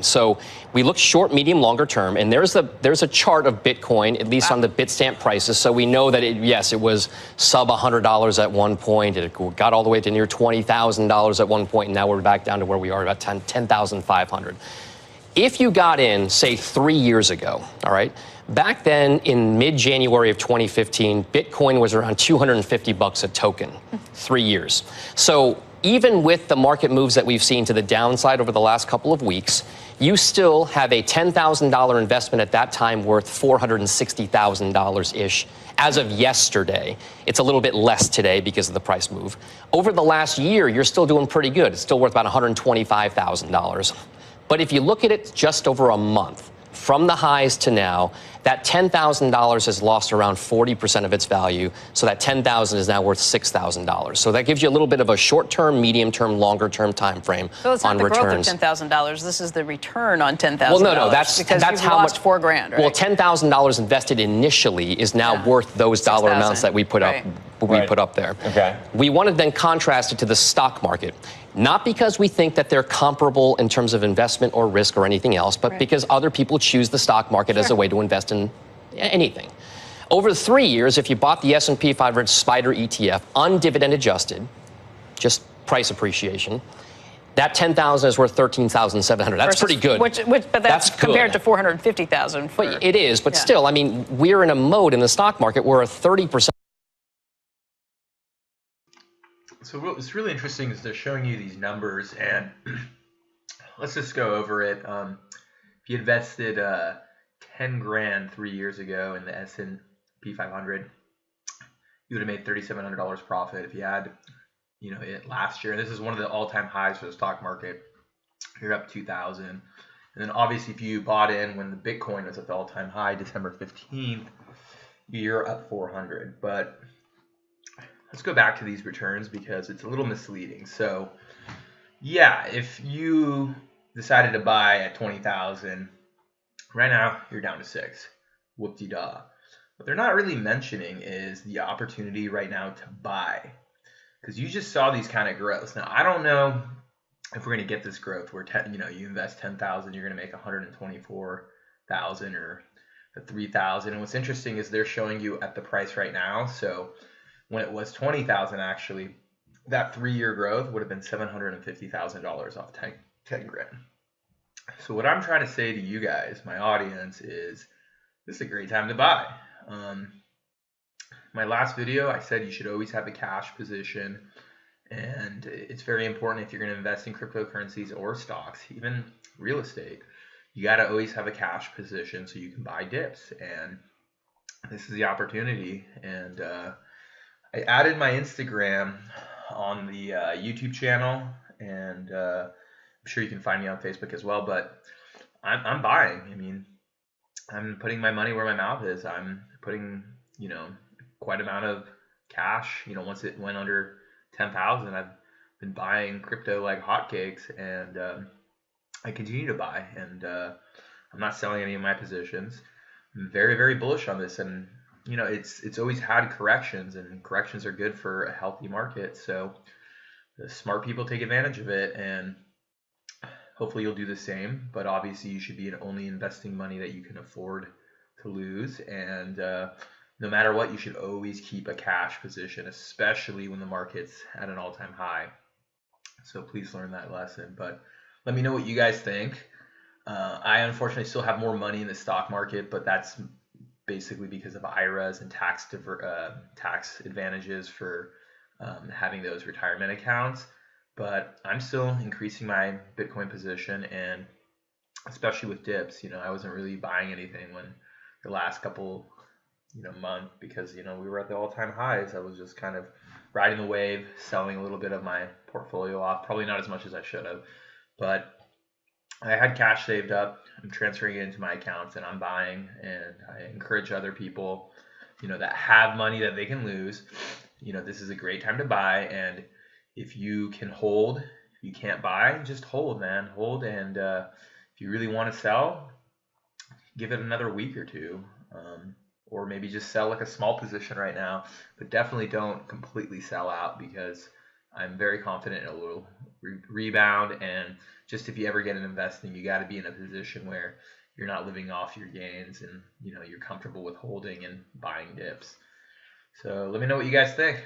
So we look short, medium, longer term, and there's a chart of Bitcoin, at least on the Bitstamp prices. So we know that it was sub $100 at one point. It got all the way to near $20,000 at one point, and now we're back down to where we are, about 10,500. If you got in, say, 3 years ago, all right, back then in mid-January of 2015, Bitcoin was around $250 a token, 3 years. So even with the market moves that we've seen to the downside over the last couple of weeks, you still have a $10,000 investment at that time worth $460,000-ish as of yesterday. It's a little bit less today because of the price move. Over the last year, you're still doing pretty good. It's still worth about $125,000. But if you look at it just over a month, from the highs to now, that $10,000 has lost around 40% of its value. So that $10,000 is now worth $6,000. So that gives you a little bit of a short-term, medium-term, longer-term time frame so it's not on the returns. Growth of $10,000. This is the return on $10,000. Well, no, that's how lost much. $4 grand, right? Well, $10,000 invested initially is now worth those dollar amounts that we put up. We put up there. Okay. We want to then contrast it to the stock market. Not because we think that they're comparable in terms of investment or risk or anything else, but because other people choose the stock market as a way to invest in anything. Over 3 years, if you bought the S&P 500 SPDR ETF, undividend adjusted, just price appreciation, that $10,000 is worth $13,700. That's pretty good. But that's compared to $450,000. But it is, but still, I mean, we're in a mode in the stock market where a 30%. So what's really interesting is they're showing you these numbers, and let's just go over it. If you invested 10 grand 3 years ago in the S&P 500, you would have made $3,700 profit. If you had, it last year, and this is one of the all-time highs for the stock market, you're up 2,000. And then obviously, if you bought in when the Bitcoin was at the all-time high, December 15th, you're up 400. But let's go back to these returns because it's a little misleading. So, yeah, if you decided to buy at 20,000, right now you're down to 6. Whoop-de-daw. What they're not really mentioning is the opportunity right now to buy, because you just saw these kind of growths. Now, I don't know if we're going to get this growth where you invest 10,000, you're going to make 124,000 or the 3,000. And what's interesting is they're showing you at the price right now. So when it was 20,000, actually, that 3-year growth would have been $750,000 off 10 grand. So what I'm trying to say to you guys, my audience, is this is a great time to buy. My last video, I said you should always have a cash position, and it's very important if you're going to invest in cryptocurrencies or stocks, even real estate. You got to always have a cash position so you can buy dips, and this is the opportunity. And I added my Instagram on the YouTube channel, and I'm sure you can find me on Facebook as well, but I'm buying. I mean, I'm putting my money where my mouth is. I'm putting, quite amount of cash. Once it went under 10,000, I've been buying crypto like hotcakes, and I continue to buy, and I'm not selling any of my positions. I'm very, very bullish on this, and it's always had corrections, and corrections are good for a healthy market. So the smart people take advantage of it, and hopefully you'll do the same. But obviously you should be only investing money that you can afford to lose. And no matter what, you should always keep a cash position, especially when the market's at an all-time high. So please learn that lesson. But let me know what you guys think. I unfortunately still have more money in the stock market, but that's basically because of IRAs and tax advantages for having those retirement accounts. But I'm still increasing my Bitcoin position, and especially with dips, I wasn't really buying anything when the last couple month, because we were at the all-time highs. I was just kind of riding the wave, selling a little bit of my portfolio off, probably not as much as I should have, but I had cash saved up. I'm transferring it into my accounts, and I'm buying. And I encourage other people, that have money that they can lose. This is a great time to buy. And if you can hold, if you can't buy, just hold, man. Hold. And if you really want to sell, give it another week or two. Or maybe just sell like a small position right now. But definitely don't completely sell out, because I'm very confident it will rebound. And just if you ever get into investing, you got to be in a position where you're not living off your gains, and you're comfortable with holding and buying dips. So let me know what you guys think.